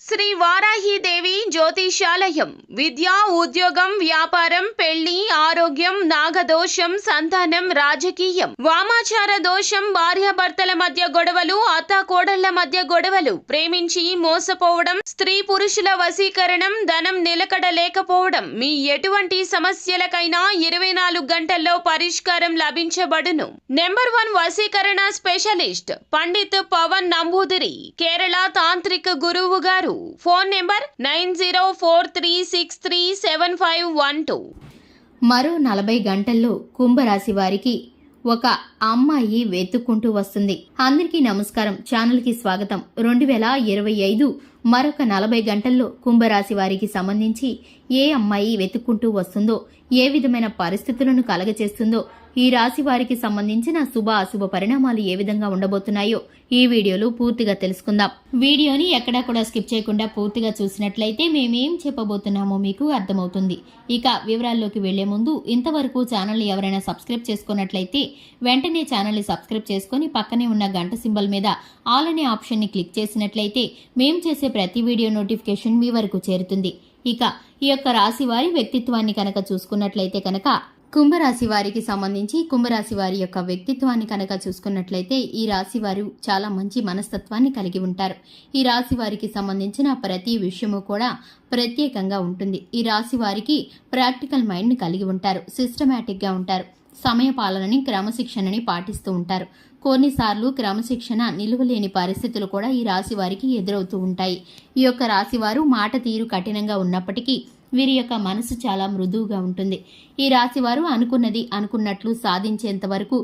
శ్రీ వారాహిదేవి జ్యోతిషాలయం విద్య, ఉద్యోగం, వ్యాపారం, పెళ్లి, ఆరోగ్యం, నాగదోషం, సంతానం, రాజకీయం, వామాచార దోషం, భార్యాభర్తల మధ్య గొడవలు, అత్తాకోడళ్ల మధ్య గొడవలు, ప్రేమించి మోసపోవడం, స్త్రీ పురుషుల వశీకరణం, ధనం నిలకడ లేకపోవడం, మీ ఎటువంటి సమస్యలకైనా 24 గంటల్లో పరిష్కారం లభించబడును. నెంబర్ 1 వశీకరణ స్పెషలిస్ట్ పండిత్ పవన్ నంబూదిరి, కేరళ తాంత్రిక గురువు గారు. Phone number 9043637512. మరో 40 గంటల్లో కుంభరాశి వారికి ఒక అమ్మాయి వెతుక్కుంటూ వస్తుంది. అందరికీ నమస్కారం, ఛానల్ కి స్వాగతం. 2025 మరొక 40 గంటల్లో కుంభరాశి వారికి సంబంధించి ఏ అమ్మాయి వెతుక్కుంటూ వస్తుందో, ఏ విధమైన పరిస్థితులను కలగచేస్తుందో, ఈ రాశి వారికి సంబంధించిన శుభ అశుభ పరిణామాలు ఏ విధంగా ఉండబోతున్నాయో ఈ వీడియోలో పూర్తిగా తెలుసుకుందాం. వీడియోని ఎక్కడా కూడా స్కిప్ చేయకుండా పూర్తిగా చూసినట్లయితే మేమేం చెప్పబోతున్నామో మీకు అర్థమవుతుంది. ఇక వివరాల్లోకి వెళ్లే ముందు ఇంతవరకు ఛానల్ని ఎవరైనా సబ్స్క్రైబ్ చేసుకున్నట్లయితే వెంటనే ఛానల్ని సబ్స్క్రైబ్ చేసుకుని పక్కనే ఉన్న గంట సింబల్ మీద ఆల్ అనే ఆప్షన్ని క్లిక్ చేసినట్లయితే మేం చేసే ప్రతి వీడియో నోటిఫికేషన్ మీ వరకు చేరుతుంది. ఇక ఈ యొక్క రాశి వారి వ్యక్తిత్వాన్ని కనుక చూసుకున్నట్లయితే కనుక కుంభరాశి వారికి సంబంధించి కుంభరాశి వారి యొక్క వ్యక్తిత్వాన్ని కనుక చూసుకున్నట్లయితే ఈ రాశి వారు చాలా మంచి మనస్తత్వాన్ని కలిగి ఉంటారు. ఈ రాశి వారికి సంబంధించిన ప్రతి విషయము కూడా ప్రత్యేకంగా ఉంటుంది. ఈ రాశి వారికి ప్రాక్టికల్ మైండ్ని కలిగి ఉంటారు. సిస్టమేటిక్గా ఉంటారు. సమయ పాలనని, క్రమశిక్షణని పాటిస్తూ ఉంటారు. కొన్నిసార్లు క్రమశిక్షణ నిలువలేని పరిస్థితులు కూడా ఈ రాశి వారికి ఎదురవుతూ ఉంటాయి. ఈ యొక్క రాశి వారు మాట తీరు కఠినంగా ఉన్నప్పటికీ వీరి యొక్క మనసు చాలా మృదువుగా ఉంటుంది. ఈ రాశివారు అనుకున్నది అనుకున్నట్లు సాధించేంత వరకు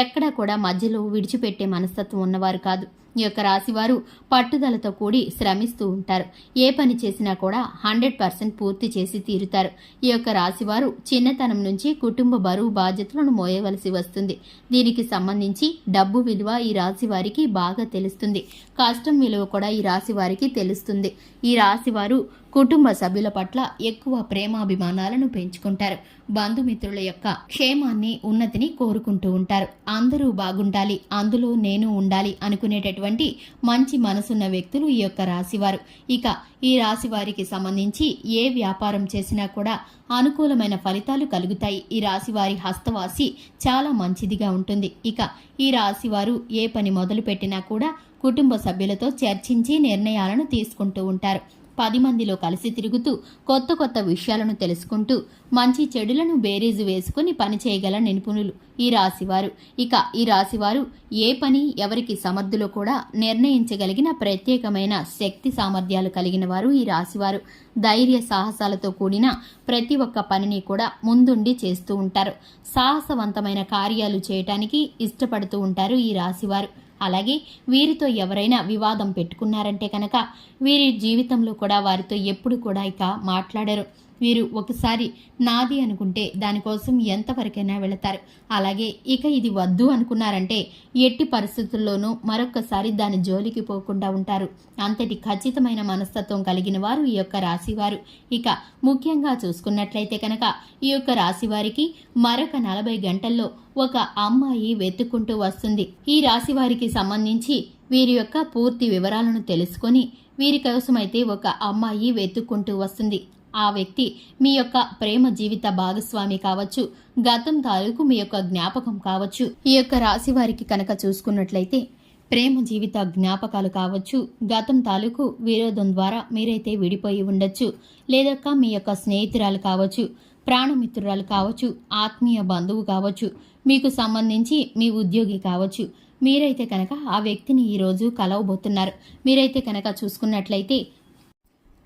ఎక్కడా కూడా మధ్యలో విడిచిపెట్టే మనస్తత్వం ఉన్నవారు కాదు. ఈ యొక్క రాశివారు పట్టుదలతో కూడి శ్రమిస్తూ ఉంటారు. ఏ పని చేసినా కూడా 100% పూర్తి చేసి తీరుతారు. ఈ యొక్క రాశివారు చిన్నతనం నుంచి కుటుంబ బరువు బాధ్యతలను మోయవలసి వస్తుంది. దీనికి సంబంధించి డబ్బు విలువ ఈ రాశి వారికి బాగా తెలుస్తుంది. కష్టం విలువ కూడా ఈ రాశి వారికి తెలుస్తుంది. ఈ రాశివారు కుటుంబ సభ్యుల పట్ల ఎక్కువ ప్రేమాభిమానాలను పెంచుకుంటారు. బంధుమిత్రుల యొక్క క్షేమాన్ని, ఉన్నతిని కోరుకుంటూ ఉంటారు. అందరూ బాగుండాలి, అందులో నేను ఉండాలి అనుకునేటటువంటి మంచి మనసున్న వ్యక్తులు ఈ యొక్క రాశివారు. ఇక ఈ రాశి వారికి సంబంధించి ఏ వ్యాపారం చేసినా కూడా అనుకూలమైన ఫలితాలు కలుగుతాయి. ఈ రాశి వారి హస్తవాసి చాలా మంచిదిగా ఉంటుంది. ఇక ఈ రాశివారు ఏ పని మొదలు పెట్టినా కూడా కుటుంబ సభ్యులతో చర్చించి నిర్ణయాలను తీసుకుంటూ ఉంటారు. 10 మందిలో కలిసి తిరుగుతూ కొత్త కొత్త విషయాలను తెలుసుకుంటూ మంచి చెడులను బేరీజు వేసుకుని పని చేయగల నిపుణులు ఈ రాశివారు. ఇక ఈ రాశివారు ఏ పని ఎవరికి సమర్థులో కూడా నిర్ణయించగలిగిన ప్రత్యేకమైన శక్తి సామర్థ్యాలు కలిగిన వారు ఈ రాశివారు. ధైర్య సాహసాలతో కూడిన ప్రతి ఒక్క పనిని కూడా ముందుండి చేస్తూ ఉంటారు. సాహసవంతమైన కార్యాలు చేయటానికి ఇష్టపడుతూ ఉంటారు ఈ రాశివారు. అలాగే వీరితో ఎవరైనా వివాదం పెట్టుకున్నారంటే కనుక వీరి జీవితంలో కూడా వారితో ఎప్పుడు కూడా ఇక మాట్లాడరు. వీరు ఒకసారి నాది అనుకుంటే దానికోసం ఎంతవరకైనా వెళతారు. అలాగే ఇక ఇది వద్దు అనుకున్నారంటే ఎట్టి పరిస్థితుల్లోనూ మరొక్కసారి దాని జోలికి పోకుండా ఉంటారు. అంతటి ఖచ్చితమైన మనస్తత్వం కలిగిన వారు ఈ యొక్క రాశివారు. ఇక ముఖ్యంగా చూసుకున్నట్లయితే కనుక ఈ యొక్క రాశివారికి మరొక 40 గంటల్లో ఒక అమ్మాయి వెతుక్కుంటూ వస్తుంది. ఈ రాశివారికి సంబంధించి వీరి యొక్క పూర్తి వివరాలను తెలుసుకొని వీరి కోసమైతే ఒక అమ్మాయి వెతుక్కుంటూ వస్తుంది. ఆ వ్యక్తి మీ యొక్క ప్రేమ జీవిత భాగస్వామి కావచ్చు, గతం తాలూకు మీ యొక్క జ్ఞాపకం కావచ్చు. ఈ యొక్క రాశి వారికి కనుక చూసుకున్నట్లయితే ప్రేమ జీవిత జ్ఞాపకాలు కావచ్చు, గతం తాలూకు విరోధం ద్వారా మీరైతే విడిపోయి ఉండొచ్చు, లేదక్క మీ యొక్క స్నేహితురాలు కావచ్చు, ప్రాణమిత్రురాలు కావచ్చు, ఆత్మీయ బంధువు కావచ్చు, మీకు సంబంధించి మీ ఉద్యోగి కావచ్చు. మీరైతే కనుక ఆ వ్యక్తిని ఈరోజు కలవబోతున్నారు. మీరైతే కనుక చూసుకున్నట్లయితే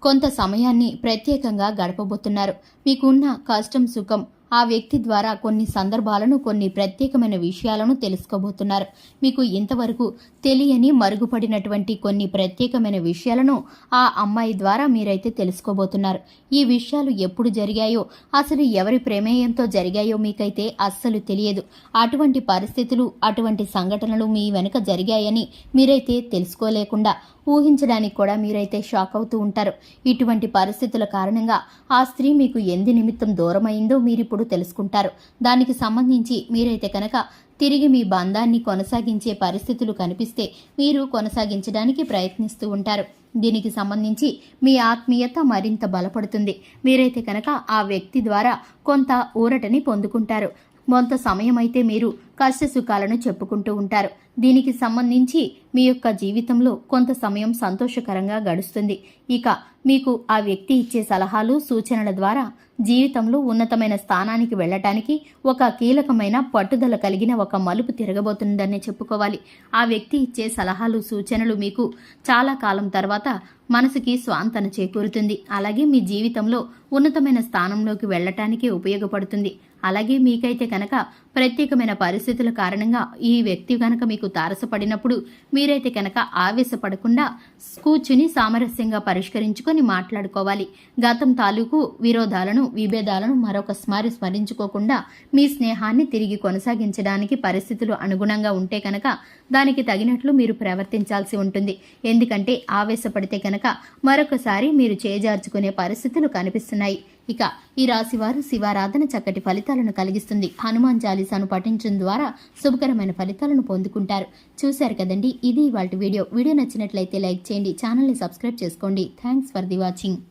కొంత సమయాన్ని ప్రత్యేకంగా గడపబోతున్నారు. మీకున్న కష్టం సుఖం ఆ వ్యక్తి ద్వారా కొన్ని సందర్భాలను, కొన్ని ప్రత్యేకమైన విషయాలను తెలుసుకోబోతున్నారు. మీకు ఇంతవరకు తెలియని మరుగుపడినటువంటి కొన్ని ప్రత్యేకమైన విషయాలను ఆ అమ్మాయి ద్వారా మీరైతే తెలుసుకోబోతున్నారు. ఈ విషయాలు ఎప్పుడు జరిగాయో, అసలు ఎవరి ప్రమేయంతో జరిగాయో మీకైతే అస్సలు తెలియదు. అటువంటి పరిస్థితులు, అటువంటి సంఘటనలు మీ వెనుక జరిగాయని మీరైతే తెలుసుకోలేకుండా ఊహించడానికి కూడా మీరైతే షాక్ అవుతూ ఉంటారు. ఇటువంటి పరిస్థితుల కారణంగా ఆ స్త్రీ మీకు ఎందు నిమిత్తం దూరమైందో మీరిప్పుడు తెలుసుకుంటారు. దానికి సంబంధించి మీరైతే కనుక తిరిగి మీ బంధాన్ని కొనసాగించే పరిస్థితులు కనిపిస్తే మీరు కొనసాగించడానికి ప్రయత్నిస్తూ ఉంటారు. దీనికి సంబంధించి మీ ఆత్మీయత మరింత బలపడుతుంది. మీరైతే కనుక ఆ వ్యక్తి ద్వారా కొంత ఊరటని పొందుకుంటారు. కొంత సమయం అయితే మీరు కష్టసుఖాలను చెప్పుకుంటూ ఉంటారు. దీనికి సంబంధించి మీ యొక్క జీవితంలో కొంత సమయం సంతోషకరంగా గడుస్తుంది. ఇక మీకు ఆ వ్యక్తి ఇచ్చే సలహాలు సూచనల ద్వారా జీవితంలో ఉన్నతమైన స్థానానికి వెళ్ళటానికి ఒక కీలకమైన పట్టుదల కలిగిన ఒక మలుపు తిరగబోతుందనే చెప్పుకోవాలి. ఆ వ్యక్తి ఇచ్చే సలహాలు సూచనలు మీకు చాలా కాలం తర్వాత మనసుకి స్వాంతన చేకూరుతుంది. అలాగే మీ జీవితంలో ఉన్నతమైన స్థానంలోకి వెళ్ళటానికి ఉపయోగపడుతుంది. అలాగే మీకైతే కనుక ప్రత్యేకమైన పరిస్థితుల కారణంగా ఈ వ్యక్తి కనుక మీకు తారసపడినప్పుడు మీరైతే కనుక ఆవేశపడకుండా కూర్చుని సామరస్యంగా పరిష్కరించుకొని మాట్లాడుకోవాలి. గతం తాలూకు విభేదాలను మరొకసారి స్మరించుకోకుండా మీ స్నేహాన్ని తిరిగి కొనసాగించడానికి పరిస్థితులు అనుగుణంగా ఉంటే కనుక దానికి తగినట్లు మీరు ప్రవర్తించాల్సి ఉంటుంది. ఎందుకంటే ఆవేశపడితే కనుక మరొకసారి మీరు చేజార్చుకునే పరిస్థితులు కనిపిస్తున్నాయి. ఇక ఈ రాశివారు శివారాధన చక్కటి ఫలితాలను కలిగిస్తుంది. హనుమాన్ చాలీసాను పఠించడం ద్వారా శుభకరమైన ఫలితాలను పొందుకుంటారు. చూశారు కదండి, ఇది ఇవాల్టి వీడియో నచ్చినట్లయితే లైక్ చేయండి, ఛానల్ని సబ్స్క్రైబ్ చేసుకోండి. Thanks for the watching.